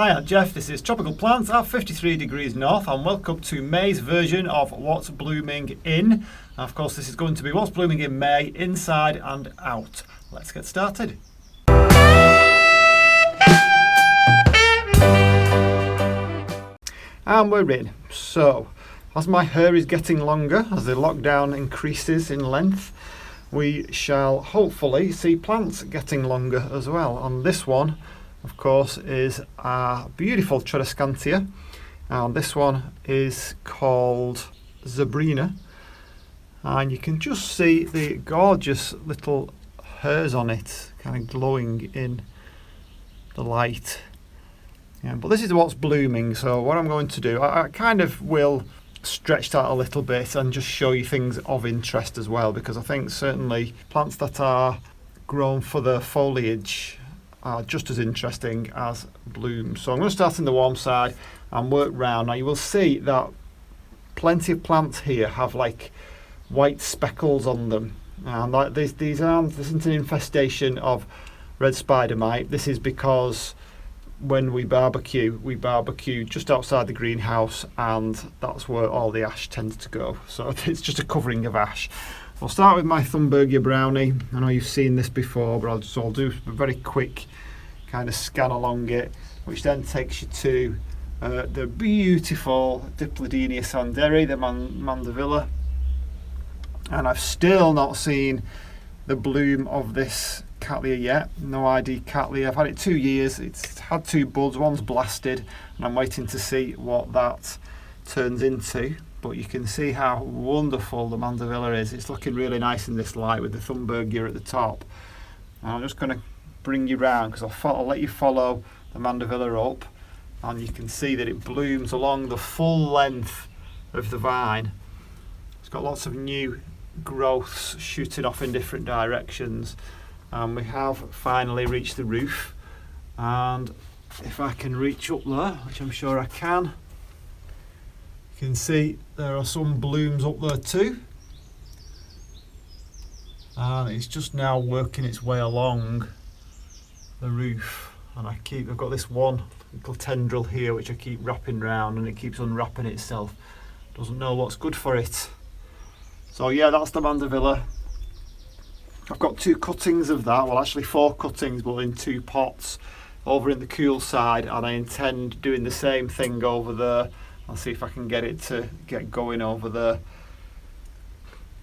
Hi, I'm Jeff. This is Tropical Plants at 53 degrees north, and welcome to May's version of What's Blooming In. And of course, this is going to be What's Blooming in May, inside and out. Let's get started. And we're in. So, as my hair is getting longer, as the lockdown increases in length, we shall hopefully see plants getting longer as well. And this one, of course, is a beautiful Tradescantia, and this one is called Zebrina, and you can just see the gorgeous little hairs on it kind of glowing in the light. Yeah, but this is what's blooming, so what I'm going to do, I kind of will stretch that a little bit and just show you things of interest as well, because I think certainly plants that are grown for the foliage are just as interesting as blooms. So I'm going to start in the warm side and work round. Now you will see that plenty of plants here have like white speckles on them, and like this isn't an infestation of red spider mite. This is because when we barbecue just outside the greenhouse, and that's where all the ash tends to go. So it's just a covering of ash. I'll start with my Thunbergia brownie. I know you've seen this before, but I'll do a very quick kind of scan along it, which then takes you to the beautiful Dipladenia Sanderi, the Mandevilla. And I've still not seen the bloom of this Cattleya yet. No ID Cattleya. I've had it 2 years. It's had 2 buds. One's blasted, and I'm waiting to see what that turns into. But you can see how wonderful the Mandevilla is. It's looking really nice in this light with the Thunbergia at the top. And I'm just going to bring you round, because I'll let you follow the Mandevilla up, and you can see that it blooms along the full length of the vine. It's got lots of new growths shooting off in different directions, and we have finally reached the roof. And if I can reach up there, which I'm sure I can, you can see there are some blooms up there too, and it's just now working its way along the roof. And I've got this one little tendril here which I keep wrapping round, and it keeps unwrapping itself. Doesn't know what's good for it. So yeah, that's the Mandevilla. I've got 2 cuttings of that, well actually 4 cuttings, but in 2 pots over in the cool side, and I intend doing the same thing over there. I'll see if I can get it to get going over there.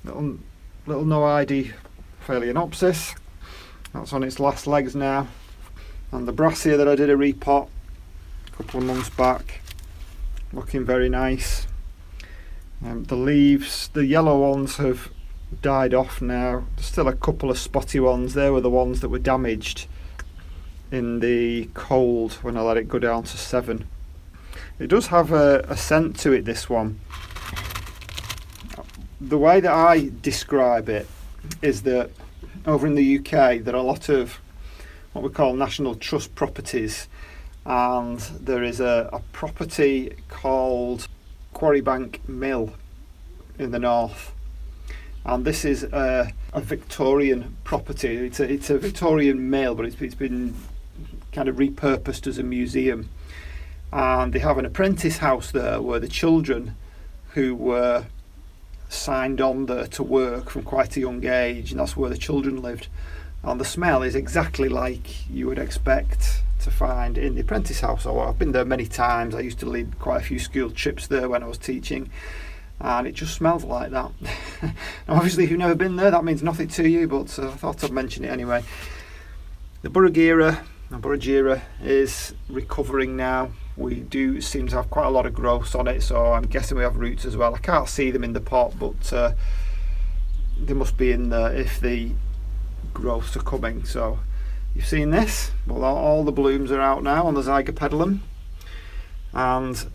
Little no ID Phalaenopsis, that's on its last legs now. And the Brassia that I did a repot a couple of months back, looking very nice. The leaves, the yellow ones have died off now. There's still a couple of spotty ones. They were the ones that were damaged in the cold when I let it go down to 7. It does have a scent to it, this one. The way that I describe it is that over in the UK there are a lot of what we call National Trust properties, and there is a property called Quarrybank Mill in the north, and this is a Victorian property. It's a Victorian mill, but it's been kind of repurposed as a museum. And they have an apprentice house there where the children who were signed on there to work from quite a young age, and that's where the children lived. And the smell is exactly like you would expect to find in the apprentice house. So I've been there many times. I used to lead quite a few school trips there when I was teaching, and it just smells like that. Now obviously if you've never been there, that means nothing to you, but I thought I'd mention it anyway. The Boragera is recovering now. We do seem to have quite a lot of growths on it, so I'm guessing we have roots as well. I can't see them in the pot, but they must be in there if the growths are coming. So you've seen this. Well, all the blooms are out now on the Zygopetalum, and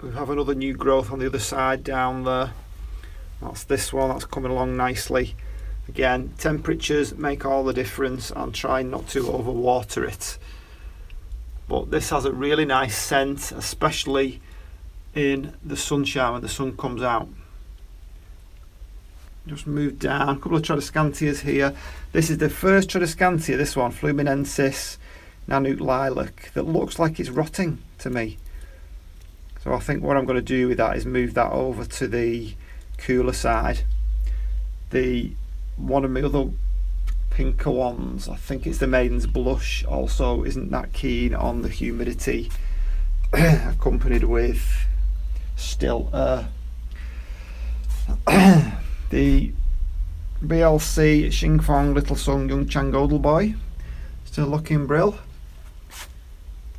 we have another new growth on the other side down there. That's this one. That's coming along nicely. Again, temperatures make all the difference, and try not to overwater it. But this has a really nice scent, especially in the sunshine when the sun comes out. Just move down, a couple of Tradescantias here. This is the first Tradescantia, this one, Fluminensis Nanouk lilac that looks like it's rotting to me. So I think what I'm going to do with that is move that over to the cooler side. One of my other pinker ones, I think it's the Maiden's Blush, also isn't that keen on the humidity accompanied with still the BLC ShinFong Little Sung Young Changodal Boy, still looking brill.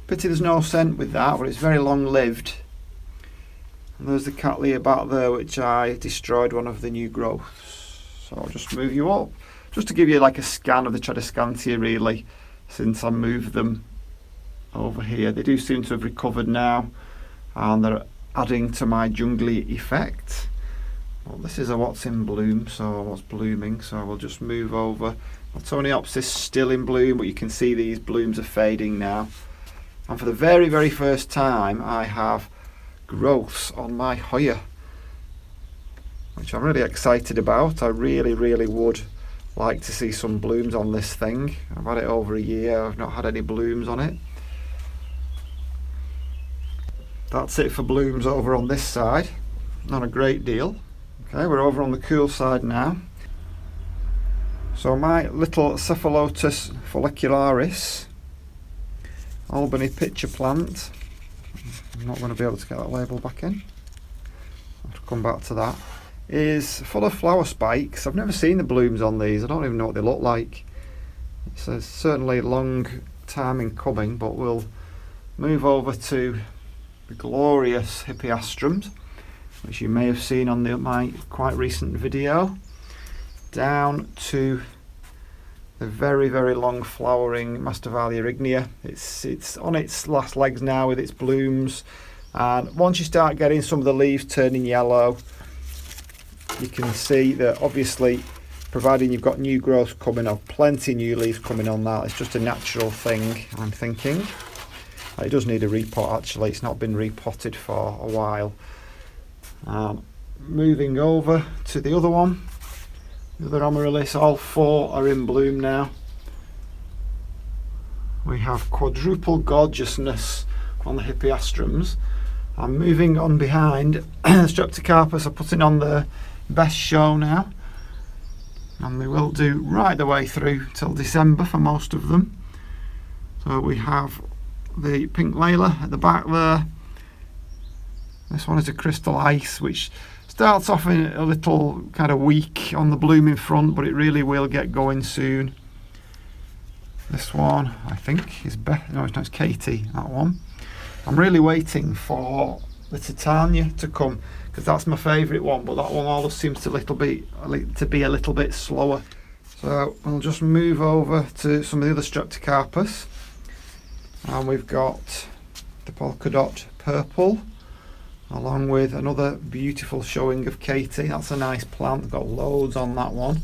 Pity there's no scent with that, but it's very long lived. And there's the Cattleya back there, which I destroyed one of the new growths. So I'll just move you up, just to give you like a scan of the Tradescantia really, since I moved them over here. They do seem to have recovered now, and they're adding to my jungly effect. Well, this is a what's in bloom, so what's blooming, so we'll just move over. Miltoniopsis still in bloom, but you can see these blooms are fading now. And for the very, very first time, I have growths on my Hoya, which I'm really excited about. I really, really would like to see some blooms on this thing. I've had it over a year, I've not had any blooms on it. That's it for blooms over on this side. Not a great deal. Okay, we're over on the cool side now. So my little Cephalotus Follicularis Albany pitcher plant, I'm not going to be able to get that label back in, I'll have to come back to that, is full of flower spikes. I've never seen the blooms on these, I don't even know what they look like. It's certainly a long time in coming, but we'll move over to the glorious Hippeastrums, which you may have seen on my quite recent video, down to the very, very long flowering Masdevallia ignea. It's on its last legs now with its blooms, and once you start getting some of the leaves turning yellow, you can see that obviously, providing you've got new growth coming up, plenty new leaves coming on that, it's just a natural thing, I'm thinking. It does need a repot actually, it's not been repotted for a while. Moving over to the other one, the other Amaryllis, all four are in bloom now. We have quadruple gorgeousness on the Hippeastrums. I'm moving on behind. Streptocarpus are putting on the best show now, and they will do right the way through till December for most of them. So we have the pink Leyla at the back there. This one is a crystal ice, which starts off in a little kind of weak on the bloom in front, but it really will get going soon. This one, I think, is no, it's not, it's Katie, that one. I'm really waiting for the Titania to come, because that's my favourite one, but that one always seems to be a little bit slower. So we'll just move over to some of the other Streptocarpus, and we've got the Polka-dot purple, along with another beautiful showing of Katie. That's a nice plant, got loads on that one.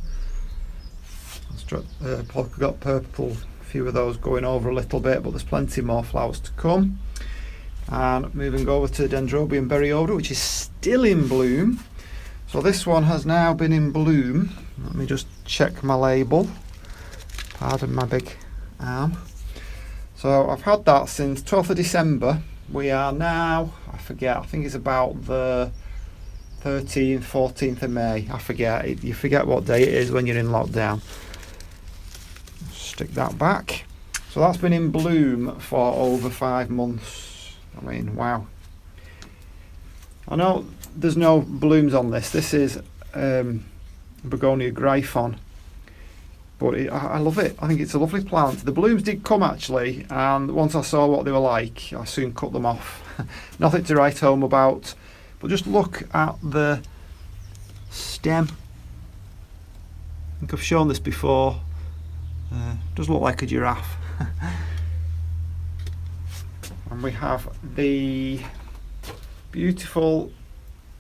Polka-dot purple, a few of those going over a little bit, but there's plenty more flowers to come. And moving over to Dendrobium Berry Oda, which is still in bloom. So this one has now been in bloom. Let me just check my label. Pardon my big arm. So I've had that since 12th of December. We are now, I forget, I think it's about the 13th, 14th of May. I forget. You forget what day it is when you're in lockdown. Stick that back. So that's been in bloom for over 5 months. I mean, wow. I know there's no blooms on this. This is Begonia Gryphon. But I love it. I think it's a lovely plant. The blooms did come actually, and once I saw what they were like, I soon cut them off. Nothing to write home about, but just look at the stem. I think I've shown this before. Does look like a giraffe. And we have the beautiful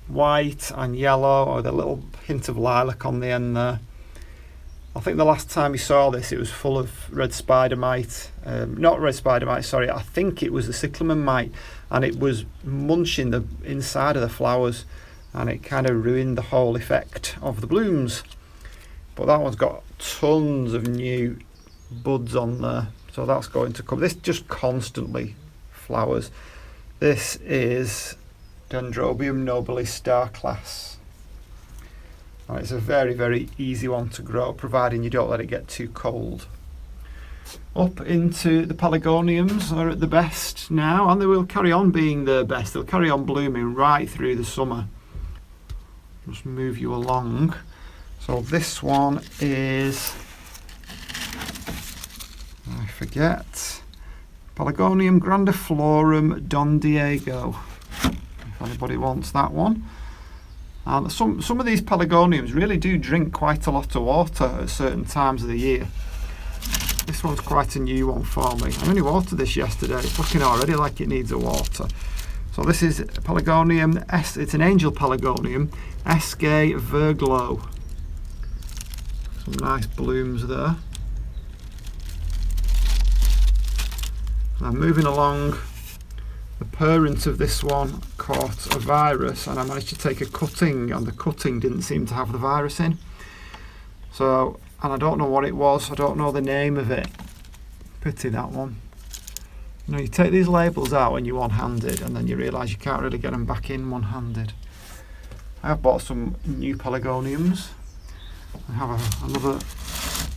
white and yellow, with a little hint of lilac on the end there. I think the last time you saw this, it was full of red spider mite. Not red spider mite, sorry, I think it was the cyclamen mite, and it was munching the inside of the flowers, and it kind of ruined the whole effect of the blooms. But that one's got tons of new buds on there, So that's going to come. This just constantly flowers. This is Dendrobium Nobile Starclass. And it's a very, very easy one to grow, providing you don't let it get too cold. Up into the Pelargoniums are at the best now, and they will carry on being the best. They'll carry on blooming right through the summer. Just move you along. So this one is, I forget, Pelargonium Grandiflorum Don Diego, if anybody wants that one. And some of these Pelargoniums really do drink quite a lot of water at certain times of the year. This one's quite a new one for me. I only watered this yesterday. It's looking already like it needs a water. So this is Pelargonium, it's an angel Pelargonium, Eskay Verglo. Some nice blooms there. I'm moving along. The parent of this one caught a virus, and I managed to take a cutting, and the cutting didn't seem to have the virus in. So, and I don't know what it was, I don't know the name of it. Pity that one. You know, you take these labels out when you're one-handed, and then you realise you can't really get them back in one-handed. I have bought some new Pelargoniums. I have another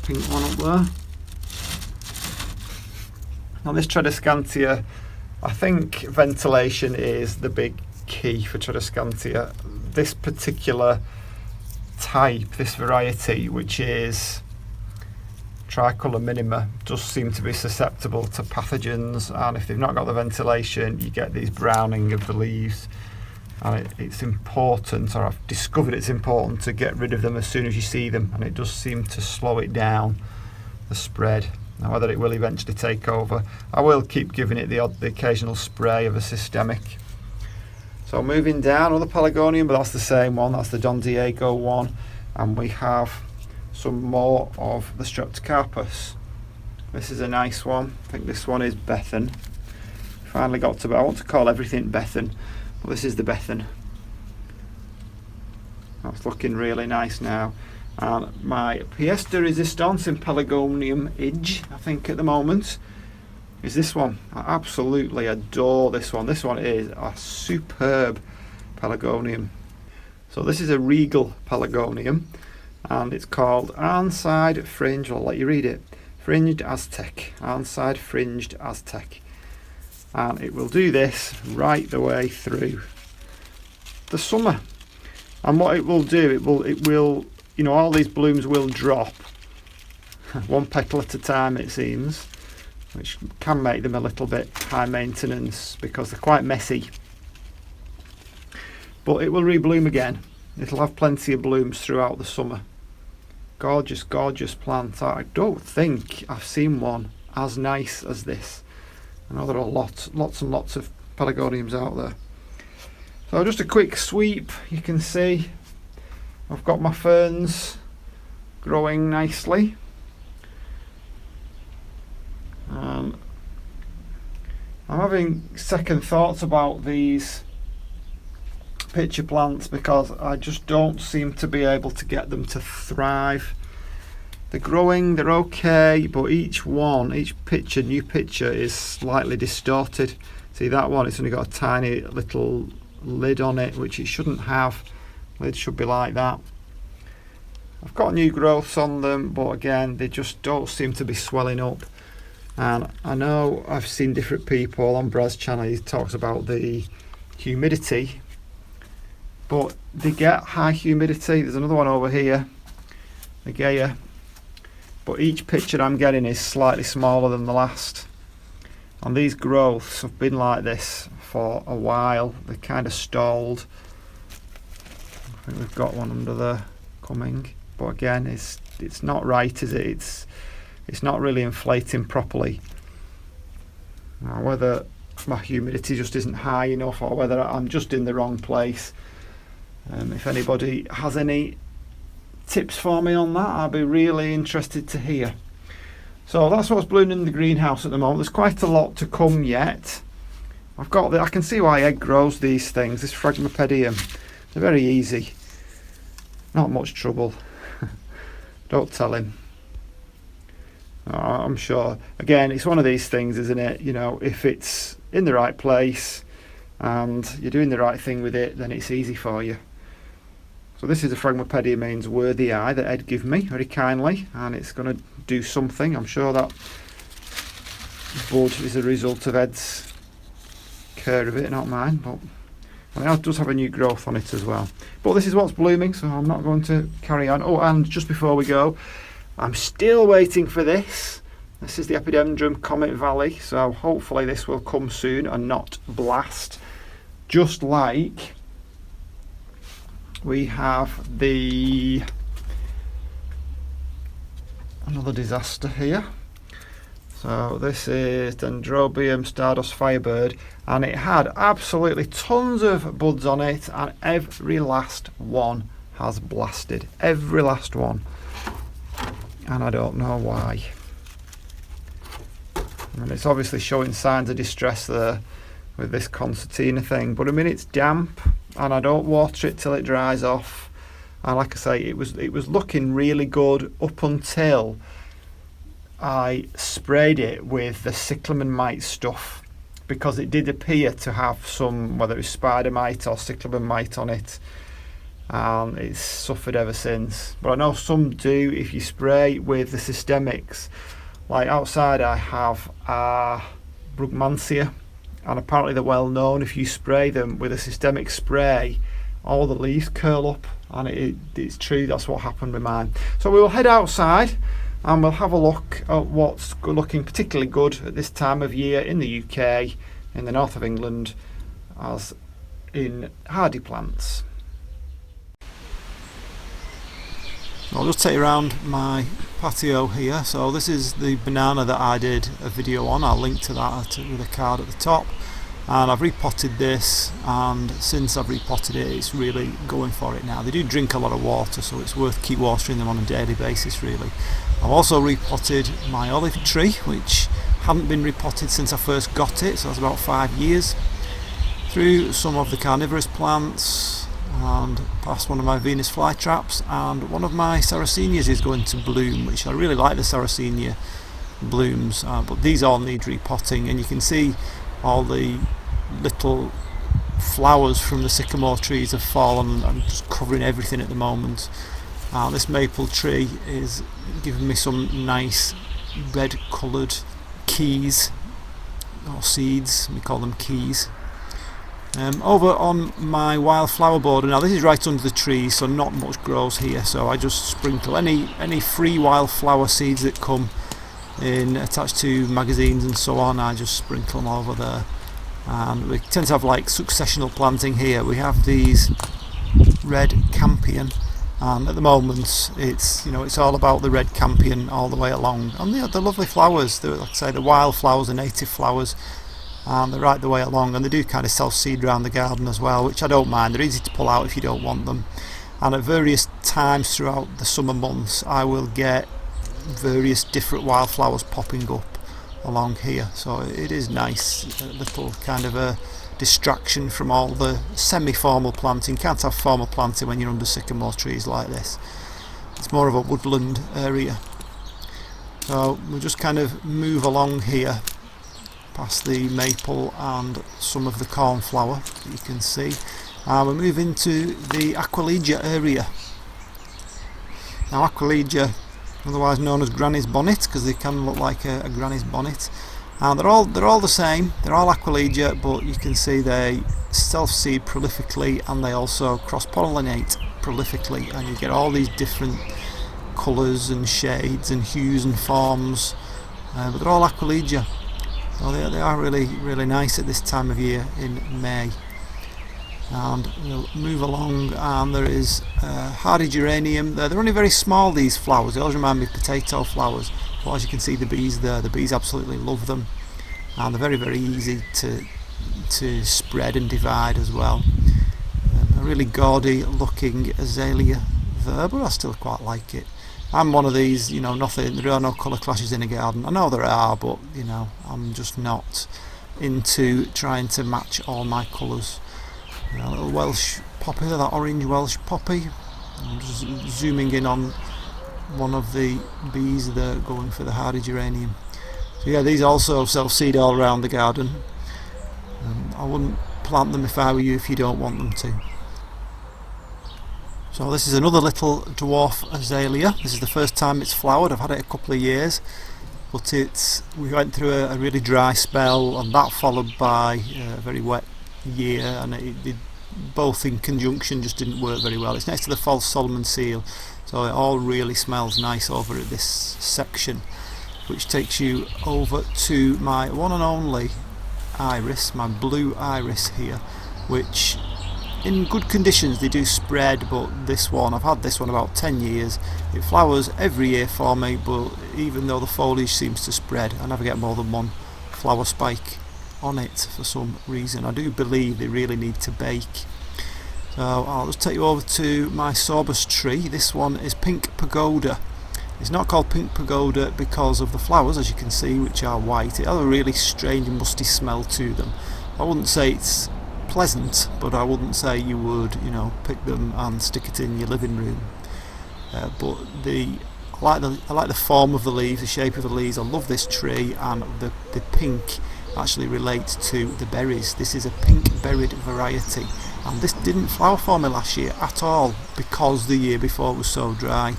pink one up there. Now this Tradescantia, I think ventilation is the big key for Tradescantia. This particular type, this variety, which is Tricolor Minima, does seem to be susceptible to pathogens, and if they've not got the ventilation, you get these browning of the leaves. And it's important, or I've discovered it's important, to get rid of them as soon as you see them, and it does seem to slow it down, the spread. Now whether it will eventually take over, I will keep giving it the occasional spray of a systemic. So moving down, another Pelargonium, but that's the same one, that's the Don Diego one, and we have some more of the Streptocarpus. This is a nice one. I think this one is Bethan. Finally got to, I want to call everything Bethan, but this is the Bethan. That's looking really nice now. And my pièce de résistance in Pelargonium Idge, I think at the moment, is this one. I absolutely adore this one. This one is a superb Pelargonium. So this is a Regal Pelargonium, and it's called Arnside Fringe. I'll let you read it. Fringed Aztec. Arnside Fringed Aztec. And it will do this right the way through the summer. And what it will do, it will, you know, all these blooms will drop one petal at a time, it seems, which can make them a little bit high maintenance because they're quite messy. But it will rebloom again. It'll have plenty of blooms throughout the summer. Gorgeous, gorgeous plant. I don't think I've seen one as nice as this. I know there are lots and lots of Pelargoniums out there. So just a quick sweep. You can see I've got my ferns growing nicely. I'm having second thoughts about these pitcher plants because I just don't seem to be able to get them to thrive. They're growing, they're okay, but each pitcher, new pitcher, is slightly distorted. See that one, it's only got a tiny little lid on it, which it shouldn't have. Lid should be like that. I've got new growths on them, but again, they just don't seem to be swelling up. And I know I've seen different people on Brad's channel, he talks about the humidity, but they get high humidity. There's another one over here, the Gaya, but each pitcher I'm getting is slightly smaller than the last. And these growths have been like this for a while. They're kind of stalled. I think we've got one under there coming, but again, it's not right, is it? It's not really inflating properly. Now, whether my humidity just isn't high enough or whether I'm just in the wrong place. If anybody has any tips for me on that, I'd be really interested to hear. So that's what's blooming in the greenhouse at the moment. There's quite a lot to come yet. I can see why Egg grows these things, this Phragmipedium. They're very easy. Not much trouble. Don't tell him. I'm sure. Again, it's one of these things, isn't it? You know, if it's in the right place and you're doing the right thing with it, then it's easy for you. So this is the Phragmopediumene's worthy eye that Ed gave me very kindly, and it's going to do something. I'm sure that bud is a result of Ed's care of it, not mine, but it does have a new growth on it as well. But this is what's blooming, so I'm not going to carry on. Oh, and just before we go, I'm still waiting for this. This is the Epidendrum Comet Valley, so hopefully this will come soon and not blast. Just like we have another disaster here. So this is Dendrobium Stardust Firebird, and it had absolutely tons of buds on it, and every last one has blasted. Every last one. And I don't know why. I mean, it's obviously showing signs of distress there with this concertina thing, but I mean, it's damp and I don't water it till it dries off. And like I say, it was looking really good up until I sprayed it with the cyclamen mite stuff, because it did appear to have some, whether it was spider mite or cyclamen mite on it, and it's suffered ever since. But I know some do if you spray with the systemics. Like outside I have Brugmansia, and apparently they're well known. If you spray them with a systemic spray, all the leaves curl up, and it's true, that's what happened with mine. So we will head outside and we'll have a look at what's looking particularly good at this time of year in the UK, in the north of England, as in hardy plants. I'll just take you around my patio here. So this is the banana that I did a video on. I'll link to that with a card at the top. And I've repotted this, and since I've repotted it, it's really going for it now. They do drink a lot of water, so it's worth keep watering them on a daily basis really. I've also repotted my olive tree, which hadn't been repotted since I first got it, so that's about 5 years. Through some of the carnivorous plants, and past one of my Venus flytraps, and one of my Sarracenias is going to bloom, which I really like the Sarracenia blooms, but these all need repotting, and you can see all the little flowers from the sycamore trees have fallen and just covering everything at the moment. This maple tree is giving me some nice red coloured keys, or seeds, we call them keys. Over on my wildflower border, now this is right under the trees, so not much grows here, so I just sprinkle any free wildflower seeds that come in attached to magazines and so on. I just sprinkle them over there, and we tend to have like successional planting here. We have these red campion, and at the moment it's all about the red campion all the way along, and the lovely flowers, like I say, the wild flowers, the native flowers, and they're right the way along, and they do kind of self-seed around the garden as well, which I don't mind. They're easy to pull out if you don't want them, and at various times throughout the summer months I will get various different wildflowers popping up along here, so it is nice, a little kind of a distraction from all the semi-formal planting. You can't have formal planting when you're under sycamore trees like this. It's more of a woodland area. So we'll just kind of move along here past the maple and some of the cornflower that you can see, and we'll move into the Aquilegia area. Now Aquilegia, otherwise known as granny's bonnet, because they can look like a granny's bonnet, and they're all the same. They're all Aquilegia, but you can see they self-seed prolifically, and they also cross-pollinate prolifically, and you get all these different colours and shades and hues and forms, but they're all Aquilegia. So they are really, really nice at this time of year in May. And we'll move along, and there is hardy geranium. They're only very small, these flowers. They always remind me of potato flowers, but as you can see, the bees there, the bees absolutely love them, and they're very, very easy to spread and divide as well. A really gaudy looking azalea there, but I still quite like it. I'm one of these, there are no colour clashes in a garden. I know there are, but I'm just not into trying to match all my colours. A little Welsh poppy, that orange Welsh poppy. I'm just zooming in on one of the bees that are going for the hardy geranium. So yeah, these also self-seed all around the garden. I wouldn't plant them if I were you, if you don't want them to. So this is another little dwarf azalea. This is the first time it's flowered. I've had it a couple of years, but we went through a really dry spell, and that followed by a very wet year, and it did both in conjunction just didn't work very well. It's next to the false Solomon seal, so it all really smells nice over at this section, which takes you over to my one and only iris, my blue iris here, which in good conditions they do spread, but this one, I've had this one about 10 years. It flowers every year for me, but even though the foliage seems to spread, I never get more than one flower spike on it for some reason. I do believe they really need to bake. So I'll just take you over to my sorbus tree. This one is Pink Pagoda. It's not called Pink Pagoda because of the flowers, as you can see, which are white. It has a really strange musty smell to them. I wouldn't say it's pleasant, but I wouldn't say you would, pick them and stick it in your living room. But I like the form of the leaves, the shape of the leaves. I love this tree, and the pink actually relates to the berries. This is a pink berried variety, and this didn't flower for me last year at all because the year before was so dry.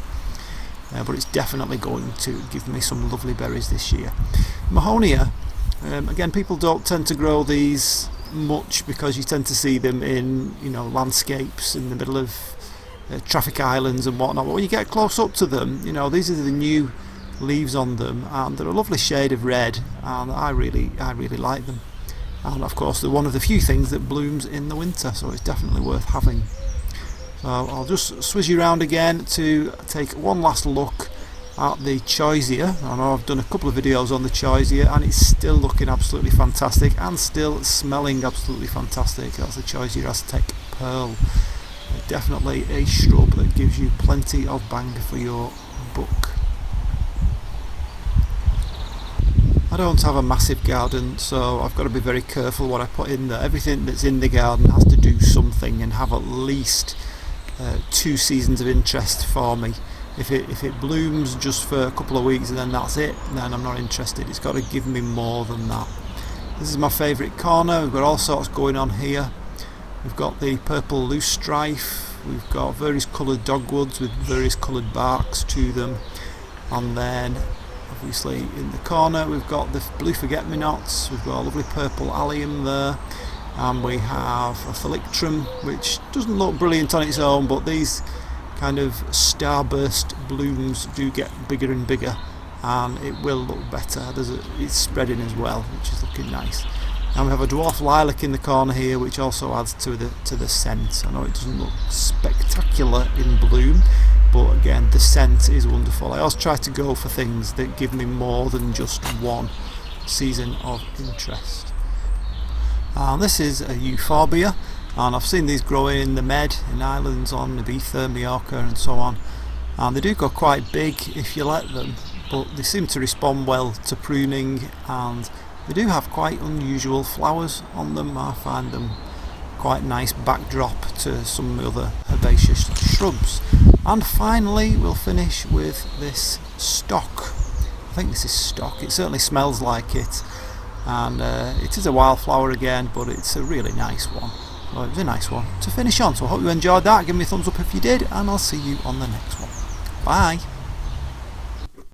But it's definitely going to give me some lovely berries this year. Mahonia, again, people don't tend to grow these much because you tend to see them in landscapes in the middle of traffic islands and whatnot, but when you get close up to them, these are the new leaves on them, and they're a lovely shade of red, and I really like them. And of course they're one of the few things that blooms in the winter, so it's definitely worth having. So I'll just swizz you around again to take one last look at the choisia. I know I've done a couple of videos on the choisia, and it's still looking absolutely fantastic and still smelling absolutely fantastic. That's the Choisia Aztec Pearl. Definitely a shrub that gives you plenty of bang for your buck. I don't have a massive garden, so I've got to be very careful what I put in there. Everything that's in the garden has to do something and have at least 2 seasons of interest for me. If it blooms just for a couple of weeks and then that's it, then I'm not interested. It's got to give me more than that. This is my favourite corner. We've got all sorts going on here. We've got the purple loosestrife, we've got various coloured dogwoods with various coloured barks to them, and then obviously in the corner we've got the blue forget-me-nots, we've got a lovely purple allium there, and we have a thalictrum, which doesn't look brilliant on its own, but these kind of starburst blooms do get bigger and bigger, and it will look better. It's spreading as well, which is looking nice. And we have a dwarf lilac in the corner here, which also adds to the scent. I know it doesn't look spectacular in bloom, but again, the scent is wonderful. I always try to go for things that give me more than just one season of interest. And this is a euphorbia, and I've seen these growing in the Med, in islands on Ibiza, Mallorca and so on, and they do go quite big if you let them, but they seem to respond well to pruning, and they do have quite unusual flowers on them. I find them quite nice backdrop to some other herbaceous shrubs. And finally we'll finish with this stock. I think this is stock, it certainly smells like it, and it is a wildflower again, but it's a really nice one. Well, it was a nice one to finish on, so I hope you enjoyed that. Give me a thumbs up if you did, and I'll see you on the next one. Bye!